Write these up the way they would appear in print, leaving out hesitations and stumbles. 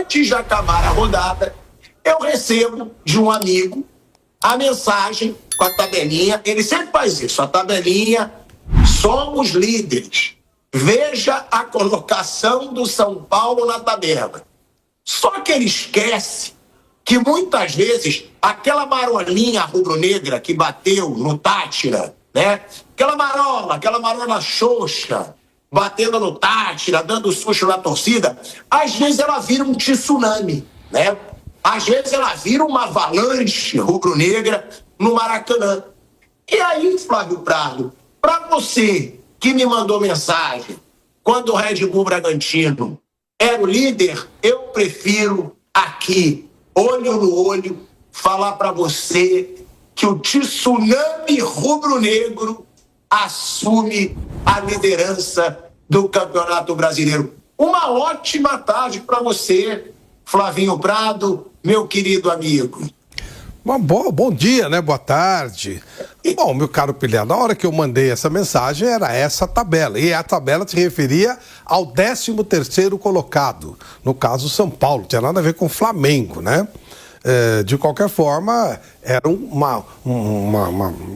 antes de acabar a rodada, eu recebo de um amigo a mensagem com a tabelinha. Ele sempre faz isso, a tabelinha, somos líderes. Veja a colocação do São Paulo na tabela. Só que ele esquece que muitas vezes aquela marolinha rubro-negra que bateu no Tátira, né? Aquela marola xoxa, batendo no Tátira, dando susto na torcida, às vezes ela vira um tsunami, né? Às vezes ela vira uma avalanche rubro-negra no Maracanã. E aí, Flávio Prado, para você que me mandou mensagem quando o Red Bull Bragantino era o líder, eu prefiro aqui, olho no olho, falar para você que o tsunami rubro-negro assume a liderança do Campeonato Brasileiro. Uma ótima tarde para você, Flavinho Prado, meu querido amigo. Bom dia, né? Boa tarde. Bom, meu caro Pilhar, na hora que eu mandei essa mensagem era essa tabela. E a tabela se referia ao 13º colocado. No caso, São Paulo. Não tinha nada a ver com o Flamengo, né? De qualquer forma, era uma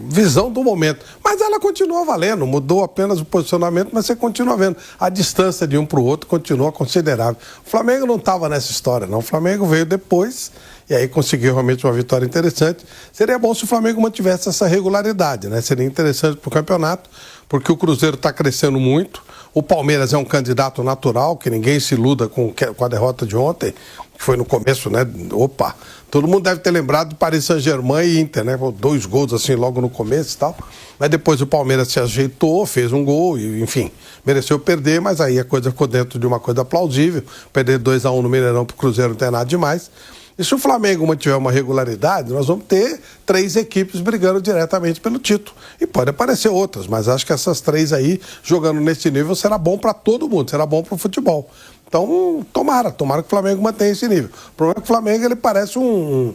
visão do momento. Mas ela continua valendo, mudou apenas o posicionamento, mas você continua vendo. A distância de um para o outro continua considerável. O Flamengo não estava nessa história, não. O Flamengo veio depois e aí conseguiu realmente uma vitória interessante. Seria bom se o Flamengo mantivesse essa regularidade, né? Seria interessante para o campeonato, porque o Cruzeiro está crescendo muito. O Palmeiras é um candidato natural, que ninguém se iluda com a derrota de ontem, que foi no começo, né? Opa! Todo mundo deve ter lembrado do Paris Saint-Germain e Inter, né? 2 gols assim logo no começo e tal. Mas depois o Palmeiras se ajeitou, fez um gol e, enfim, mereceu perder, mas aí a coisa ficou dentro de uma coisa plausível. Perder 2-1 no Mineirão pro Cruzeiro não tem nada demais. E se o Flamengo mantiver uma regularidade, nós vamos ter 3 equipes brigando diretamente pelo título. E pode aparecer outras, mas acho que essas 3 aí, jogando nesse nível, será bom para todo mundo, será bom para o futebol. Então, tomara que o Flamengo mantenha esse nível. O problema é que o Flamengo, ele parece um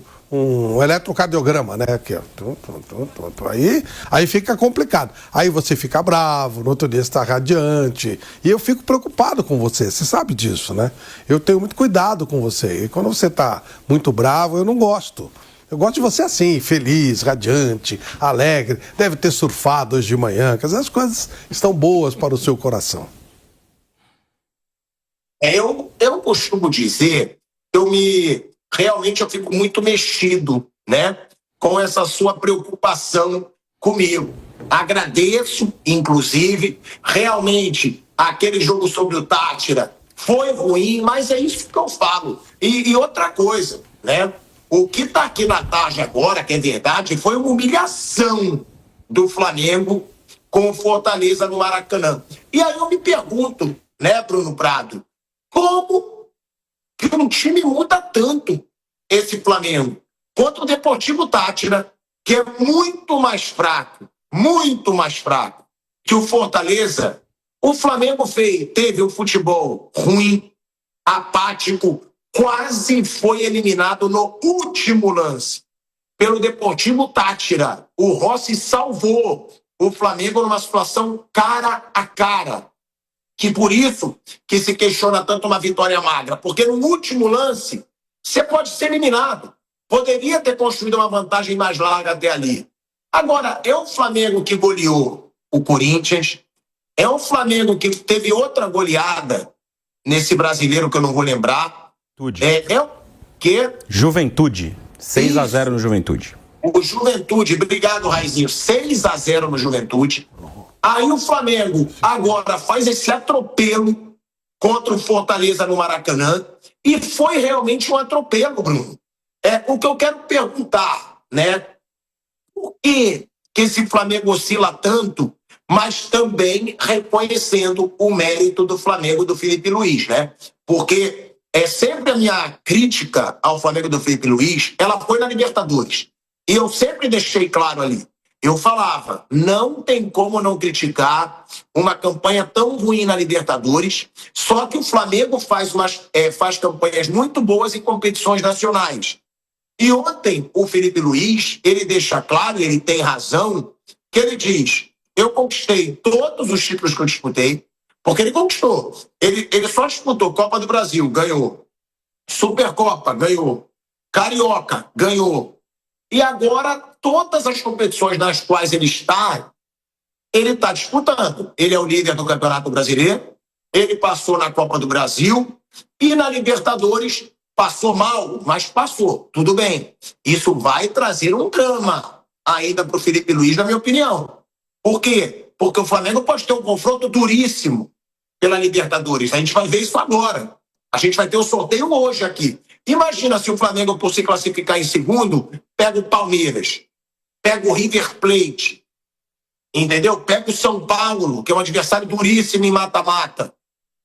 eletrocardiograma, né? Aqui, ó. Aí fica complicado. Aí você fica bravo, no outro dia você está radiante. E eu fico preocupado com você sabe disso, né? Eu tenho muito cuidado com você. E quando você está muito bravo, eu não gosto. Eu gosto de você assim, feliz, radiante, alegre. Deve ter surfado hoje de manhã, que às vezes as coisas estão boas para o seu coração. Eu costumo dizer, realmente eu fico muito mexido, né, com essa sua preocupação comigo. Agradeço, inclusive, realmente, aquele jogo sobre o Tátira foi ruim, mas é isso que eu falo. E outra coisa, né, o que está aqui na tarde agora, que é verdade, foi uma humilhação do Flamengo com o Fortaleza no Maracanã. E aí eu me pergunto, né, Bruno Prado, como que um time muda tanto esse Flamengo contra o Deportivo Tátira, que é muito mais fraco que o Fortaleza. O Flamengo teve um futebol ruim, apático, quase foi eliminado no último lance pelo Deportivo Tátira. O Rossi salvou o Flamengo numa situação cara a cara. Que por isso que se questiona tanto uma vitória magra. Porque no último lance, você pode ser eliminado. Poderia ter construído uma vantagem mais larga até ali. Agora, é um Flamengo que goleou o Corinthians. É um Flamengo que teve outra goleada nesse brasileiro que eu não vou lembrar. É o quê? Juventude. 6-0 no Juventude. O Juventude, obrigado, Raizinho. 6-0 no Juventude. Aí o Flamengo agora faz esse atropelo contra o Fortaleza no Maracanã. E foi realmente um atropelo, Bruno. O que eu quero perguntar, né? Por que esse Flamengo oscila tanto, mas também reconhecendo o mérito do Flamengo do Felipe Luiz, né? Porque é sempre a minha crítica ao Flamengo do Felipe Luiz, ela foi na Libertadores. E eu sempre deixei claro ali. Eu falava, não tem como não criticar uma campanha tão ruim na Libertadores, só que o Flamengo faz campanhas muito boas em competições nacionais. E ontem o Felipe Luiz, ele deixa claro, ele tem razão, que ele diz, eu conquistei todos os títulos que eu disputei, porque ele conquistou. Ele só disputou Copa do Brasil, ganhou. Supercopa, ganhou. Carioca, ganhou. E agora, todas as competições nas quais ele está disputando. Ele é o líder do Campeonato Brasileiro, ele passou na Copa do Brasil e na Libertadores passou mal, mas passou. Tudo bem. Isso vai trazer um drama ainda para o Felipe Luiz, na minha opinião. Por quê? Porque o Flamengo pode ter um confronto duríssimo pela Libertadores. A gente vai ver isso agora. A gente vai ter o sorteio hoje aqui. Imagina se o Flamengo, por se classificar em segundo, pega o Palmeiras, pega o River Plate, entendeu? Pega o São Paulo, que é um adversário duríssimo em mata-mata.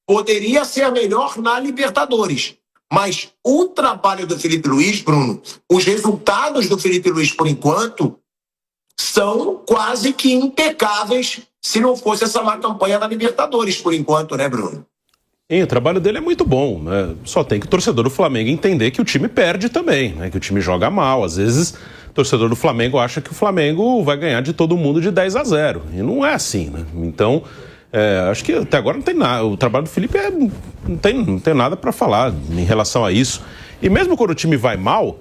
Poderia ser melhor na Libertadores. Mas o trabalho do Felipe Luiz, Bruno, os resultados do Felipe Luiz, por enquanto, são quase que impecáveis se não fosse essa má campanha na Libertadores, por enquanto, né, Bruno? E o trabalho dele é muito bom, né? Só tem que o torcedor do Flamengo entender que o time perde também, né? Que o time joga mal. Às vezes, o torcedor do Flamengo acha que o Flamengo vai ganhar de todo mundo de 10-0. E não é assim, né? Então, acho que até agora não tem nada. O trabalho do Felipe não tem nada para falar em relação a isso. E mesmo quando o time vai mal,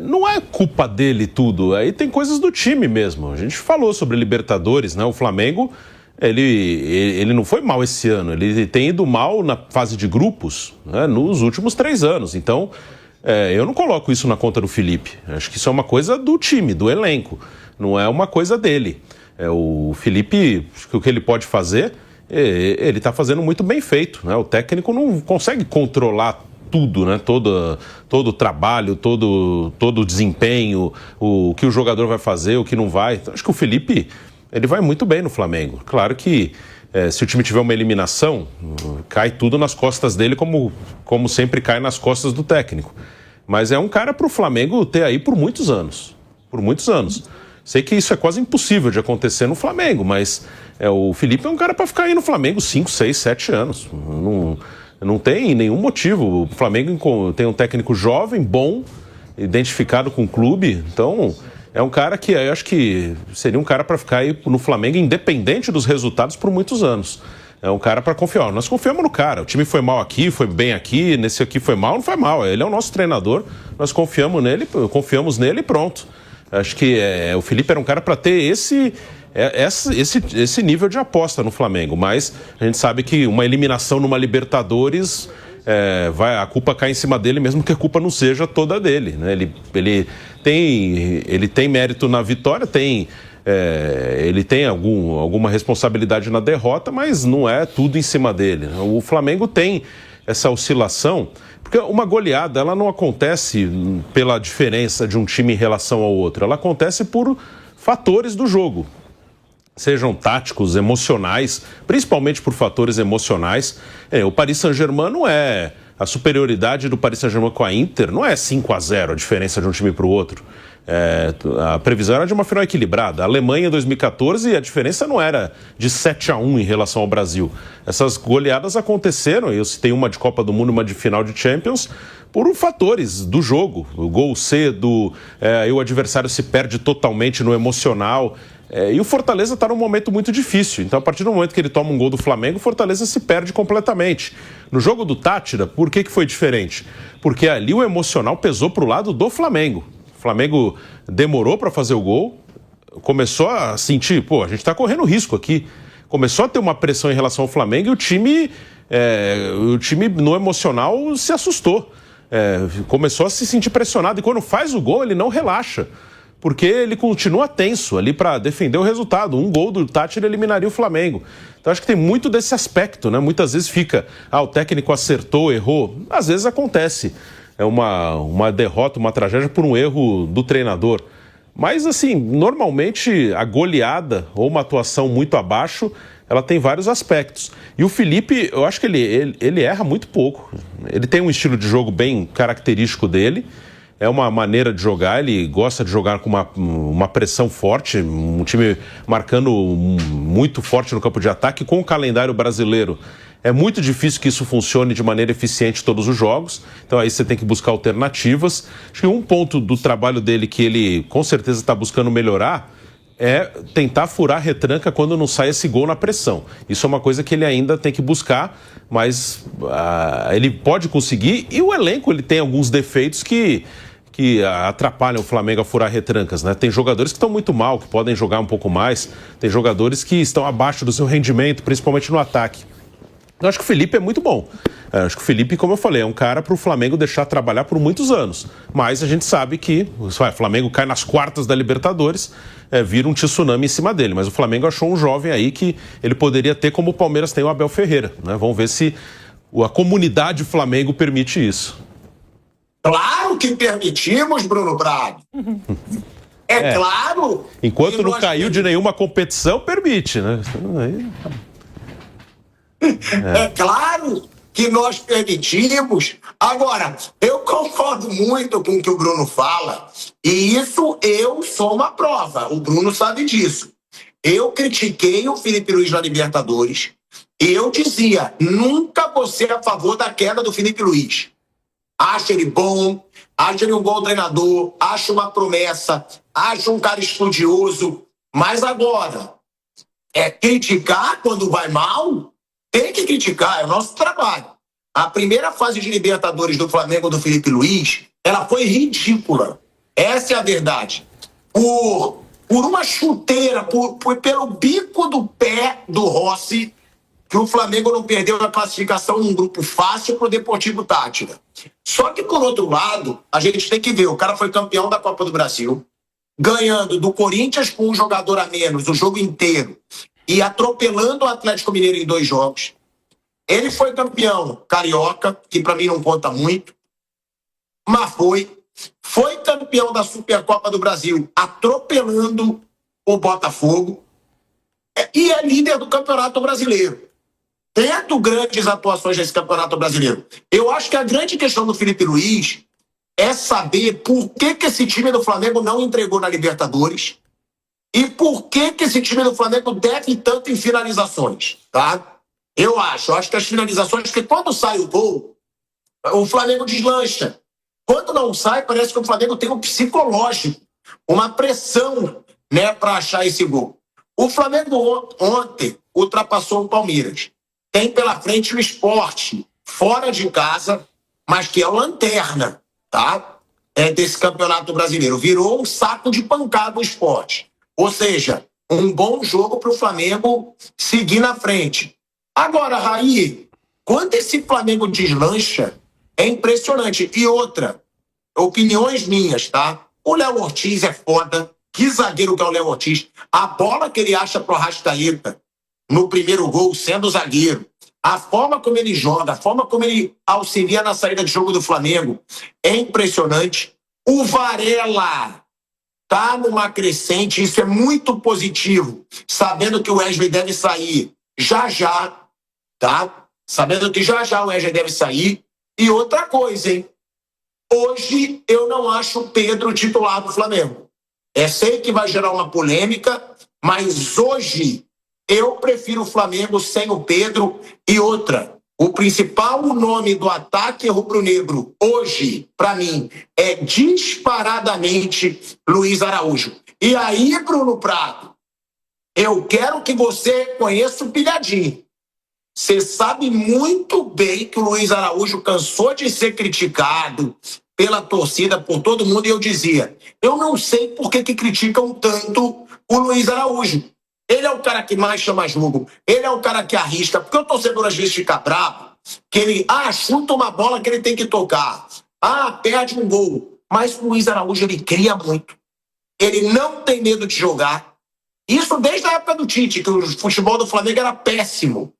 não é culpa dele tudo. Aí tem coisas do time mesmo. A gente falou sobre Libertadores, né? O Flamengo... Ele não foi mal esse ano, ele tem ido mal na fase de grupos, né, nos últimos 3 anos. Então, eu não coloco isso na conta do Felipe. Acho que isso é uma coisa do time, do elenco, não é uma coisa dele. O Felipe, o que ele pode fazer, ele está fazendo muito bem feito, né? O técnico não consegue controlar tudo, né? Todo o trabalho, todo o desempenho, o que o jogador vai fazer, o que não vai. Então, acho que o Felipe... ele vai muito bem no Flamengo. Claro que se o time tiver uma eliminação, cai tudo nas costas dele, como sempre cai nas costas do técnico. Mas é um cara para o Flamengo ter aí por muitos anos. Por muitos anos. Sei que isso é quase impossível de acontecer no Flamengo, mas o Felipe é um cara para ficar aí no Flamengo 5, 6, 7 anos. Não tem nenhum motivo. O Flamengo tem um técnico jovem, bom, identificado com o clube, então... é um cara que eu acho que seria um cara para ficar aí no Flamengo, independente dos resultados, por muitos anos. É um cara para confiar. Nós confiamos no cara. O time foi mal aqui, foi bem aqui, nesse aqui foi mal, não foi mal. Ele é o nosso treinador, nós confiamos nele e pronto. Acho que o Felipe era um cara para ter esse nível de aposta no Flamengo. Mas a gente sabe que uma eliminação numa Libertadores... a culpa cai em cima dele, mesmo que a culpa não seja toda dele, né? Ele tem mérito na vitória, ele tem alguma responsabilidade na derrota, mas não é tudo em cima dele, né? O Flamengo tem essa oscilação, porque uma goleada ela não acontece pela diferença de um time em relação ao outro, ela acontece por fatores do jogo. Sejam táticos, emocionais, principalmente por fatores emocionais. O Paris Saint-Germain não é... a superioridade do Paris Saint-Germain com a Inter não é 5-0 a diferença de um time para o outro. A previsão era de uma final equilibrada. A Alemanha em 2014, a diferença não era de 7-1 em relação ao Brasil. Essas goleadas aconteceram, eu citei uma de Copa do Mundo e uma de final de Champions, por fatores do jogo. O gol cedo, aí o adversário se perde totalmente no emocional... e o Fortaleza está num momento muito difícil. Então, a partir do momento que ele toma um gol do Flamengo, o Fortaleza se perde completamente. No jogo do Táchira, por que foi diferente? Porque ali o emocional pesou para o lado do Flamengo. O Flamengo demorou para fazer o gol, começou a sentir, a gente está correndo risco aqui. Começou a ter uma pressão em relação ao Flamengo e o time no emocional se assustou. Começou a se sentir pressionado e quando faz o gol, ele não relaxa. Porque ele continua tenso ali para defender o resultado. Um gol do Táchira eliminaria o Flamengo. Então acho que tem muito desse aspecto, né? Muitas vezes fica, o técnico acertou, errou. Às vezes acontece. É uma derrota, uma tragédia por um erro do treinador. Mas assim, normalmente a goleada ou uma atuação muito abaixo, ela tem vários aspectos. E o Felipe, eu acho que ele erra muito pouco. Ele tem um estilo de jogo bem característico dele. É uma maneira de jogar, ele gosta de jogar com uma pressão forte, um time marcando muito forte no campo de ataque. Com o calendário brasileiro, é muito difícil que isso funcione de maneira eficiente em todos os jogos, então aí você tem que buscar alternativas. Acho que um ponto do trabalho dele que ele com certeza está buscando melhorar, é tentar furar a retranca quando não sai esse gol na pressão. Isso é uma coisa que ele ainda tem que buscar, mas ele pode conseguir, e o elenco ele tem alguns defeitos que atrapalham o Flamengo a furar retrancas, né? Tem jogadores que estão muito mal, que podem jogar um pouco mais, tem jogadores que estão abaixo do seu rendimento, principalmente no ataque. Eu acho que o Felipe é muito bom. Eu acho que o Felipe, como eu falei, é um cara para o Flamengo deixar trabalhar por muitos anos. Mas a gente sabe que o Flamengo cai nas quartas da Libertadores, vira um tsunami em cima dele. Mas o Flamengo achou um jovem aí que ele poderia ter, como o Palmeiras tem o Abel Ferreira, né? Vamos ver se a comunidade Flamengo permite isso. Claro que permitimos, Bruno Prado. Claro. Enquanto não caiu de nenhuma competição, permite, né? É claro que nós permitimos. Agora, eu concordo muito com o que o Bruno fala, e isso eu sou uma prova. O Bruno sabe disso. Eu critiquei o Felipe Luiz na Libertadores e eu dizia, nunca vou ser a favor da queda do Felipe Luiz. Acho ele bom, acho ele um bom treinador, acho uma promessa, acho um cara estudioso, mas agora, criticar quando vai mal? Tem que criticar, é o nosso trabalho. A primeira fase de Libertadores do Flamengo do Felipe Luiz, ela foi ridícula. Essa é a verdade. Por uma chuteira, pelo bico do pé do Rossi, que o Flamengo não perdeu a classificação num grupo fácil para o Deportivo Táchira. Só que, por outro lado, a gente tem que ver, o cara foi campeão da Copa do Brasil, ganhando do Corinthians com um jogador a menos o jogo inteiro, e atropelando o Atlético Mineiro em 2 jogos. Ele foi campeão carioca, que para mim não conta muito, mas foi campeão da Supercopa do Brasil, atropelando o Botafogo, e é líder do Campeonato Brasileiro, tendo grandes atuações nesse Campeonato Brasileiro. Eu acho que a grande questão do Felipe Luiz é saber por que esse time do Flamengo não entregou na Libertadores, e por que esse time do Flamengo deve tanto em finalizações, tá? Eu acho que as finalizações, porque quando sai o gol, o Flamengo deslancha. Quando não sai, parece que o Flamengo tem um psicológico, uma pressão, né, para achar esse gol. O Flamengo ontem ultrapassou o Palmeiras. Tem pela frente o Sport, fora de casa, mas que é o lanterna, tá? Desse Campeonato Brasileiro. Virou um saco de pancada o Sport. Ou seja, um bom jogo para o Flamengo seguir na frente. Agora, Raí, quando esse Flamengo deslancha, é impressionante. E outra, opiniões minhas, tá? O Léo Ortiz é foda. Que zagueiro que é o Léo Ortiz. A bola que ele acha pro Arrascaeta no primeiro gol, sendo zagueiro, a forma como ele joga, a forma como ele auxilia na saída de jogo do Flamengo, é impressionante. O Varela tá numa crescente, isso é muito positivo, sabendo que o Wesley deve sair já, tá? Sabendo que já o Wesley deve sair. E outra coisa, hein? Hoje eu não acho o Pedro titular do Flamengo. Sei que vai gerar uma polêmica, mas hoje eu prefiro o Flamengo sem o Pedro. E outra, o principal nome do ataque rubro-negro hoje, para mim, é disparadamente Luiz Araújo. E aí, Bruno Prado, eu quero que você conheça o Pilhadinho. Você sabe muito bem que o Luiz Araújo cansou de ser criticado pela torcida, por todo mundo, e eu dizia, eu não sei por que criticam tanto o Luiz Araújo. Ele é o cara que mais chama jogo, ele é o cara que arrisca, porque o torcedor às vezes fica bravo, que ele, chuta uma bola que ele tem que tocar, perde um gol, mas o Luiz Araújo, ele cria muito, ele não tem medo de jogar, isso desde a época do Tite, que o futebol do Flamengo era péssimo,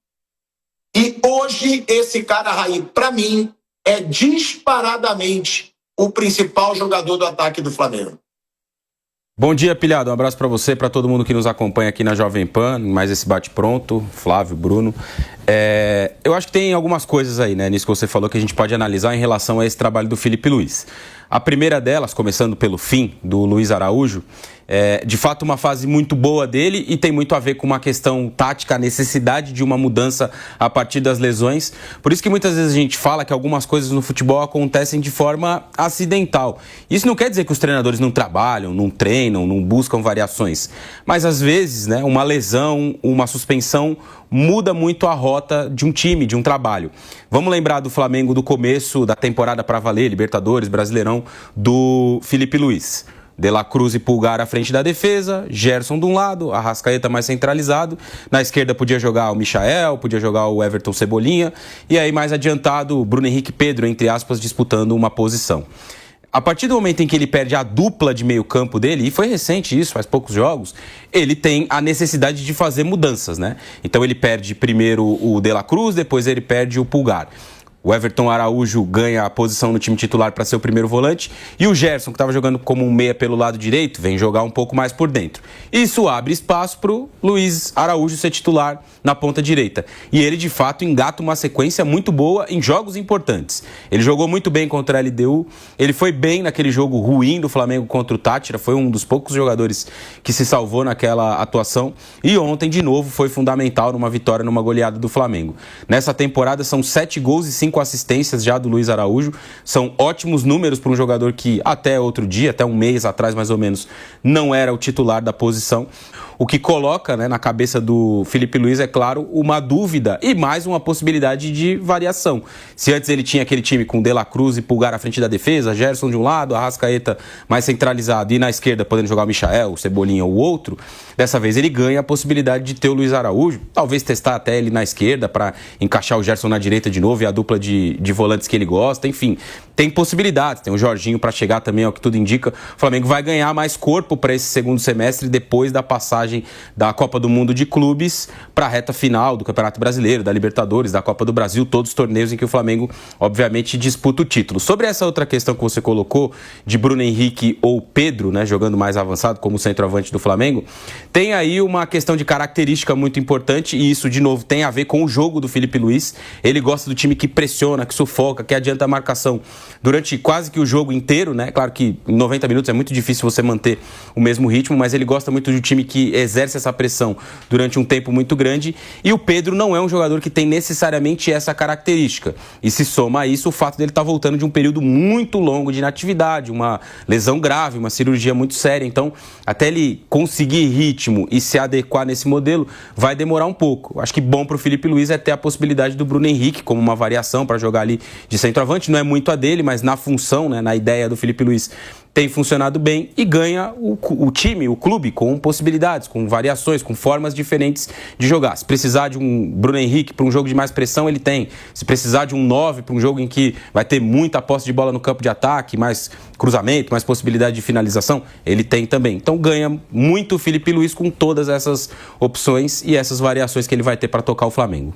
e hoje esse cara, Raí, pra mim, é disparadamente o principal jogador do ataque do Flamengo. Bom dia, Pilhado. Um abraço para você, para todo mundo que nos acompanha aqui na Jovem Pan, mais esse bate-pronto, Flávio, Bruno. Eu acho que tem algumas coisas aí, né, nisso que você falou, que a gente pode analisar em relação a esse trabalho do Felipe Luiz. A primeira delas, começando pelo fim, do Luiz Araújo, de fato uma fase muito boa dele e tem muito a ver com uma questão tática, a necessidade de uma mudança a partir das lesões. Por isso que muitas vezes a gente fala que algumas coisas no futebol acontecem de forma acidental. Isso não quer dizer que os treinadores não trabalham, não treinam, não buscam variações. Mas às vezes, né, uma lesão, uma suspensão muda muito a rota de um time, de um trabalho. Vamos lembrar do Flamengo do começo da temporada para valer, Libertadores, Brasileirão, do Felipe Luiz. De La Cruz e Pulgar à frente da defesa, Gerson de um lado, Arrascaeta mais centralizado, na esquerda podia jogar o Michael, podia jogar o Everton Cebolinha, e aí mais adiantado, Bruno Henrique e Pedro, entre aspas, disputando uma posição. A partir do momento em que ele perde a dupla de meio campo dele, e foi recente isso, faz poucos jogos, ele tem a necessidade de fazer mudanças, né? Então ele perde primeiro o De La Cruz, depois ele perde o Pulgar. O Everton Araújo ganha a posição no time titular para ser o primeiro volante. E o Gerson, que estava jogando como um meia pelo lado direito, vem jogar um pouco mais por dentro. Isso abre espaço para o Luiz Araújo ser titular na ponta direita. E ele, de fato, engata uma sequência muito boa em jogos importantes. Ele jogou muito bem contra a LDU. Ele foi bem naquele jogo ruim do Flamengo contra o Tátira. Foi um dos poucos jogadores que se salvou naquela atuação. E ontem, de novo, foi fundamental numa vitória, numa goleada do Flamengo. Nessa temporada, são 7 gols e 5 assistências já do Luiz Araújo. São ótimos números para um jogador que até outro dia, até um mês atrás mais ou menos, não era o titular da posição. O que coloca, né, na cabeça do Felipe Luiz, é claro, uma dúvida e mais uma possibilidade de variação. Se antes ele tinha aquele time com De La Cruz e Pulgar à frente da defesa, Gerson de um lado, Arrascaeta mais centralizado e na esquerda podendo jogar o Michael, o Cebolinha ou o outro, dessa vez ele ganha a possibilidade de ter o Luiz Araújo, talvez testar até ele na esquerda para encaixar o Gerson na direita de novo e a dupla de volantes que ele gosta, enfim, tem possibilidades, tem o Jorginho para chegar também, é o que tudo indica. O Flamengo vai ganhar mais corpo para esse segundo semestre depois da passagem da Copa do Mundo de Clubes para a reta final do Campeonato Brasileiro, da Libertadores, da Copa do Brasil, todos os torneios em que o Flamengo, obviamente, disputa o título. Sobre essa outra questão que você colocou, de Bruno Henrique ou Pedro, né, jogando mais avançado como centroavante do Flamengo, tem aí uma questão de característica muito importante e isso, de novo, tem a ver com o jogo do Felipe Luiz. Ele gosta do time que pressiona, que sufoca, que adianta a marcação durante quase que o jogo inteiro, né? Claro que em 90 minutos é muito difícil você manter o mesmo ritmo, mas ele gosta muito de um time que exerce essa pressão durante um tempo muito grande, e o Pedro não é um jogador que tem necessariamente essa característica. E se soma a isso o fato dele estar voltando de um período muito longo de inatividade, uma lesão grave, uma cirurgia muito séria. Então, até ele conseguir ritmo e se adequar nesse modelo, vai demorar um pouco. Acho que bom para o Felipe Luiz é ter a possibilidade do Bruno Henrique como uma variação para jogar ali de centroavante. Não é muito a dele, mas na função, né, na ideia do Felipe Luiz, tem funcionado bem e ganha o time, o clube, com possibilidades, com variações, com formas diferentes de jogar. Se precisar de um Bruno Henrique para um jogo de mais pressão, ele tem. Se precisar de um 9 para um jogo em que vai ter muita posse de bola no campo de ataque, mais cruzamento, mais possibilidade de finalização, ele tem também. Então ganha muito o Felipe Luiz com todas essas opções e essas variações que ele vai ter para tocar o Flamengo.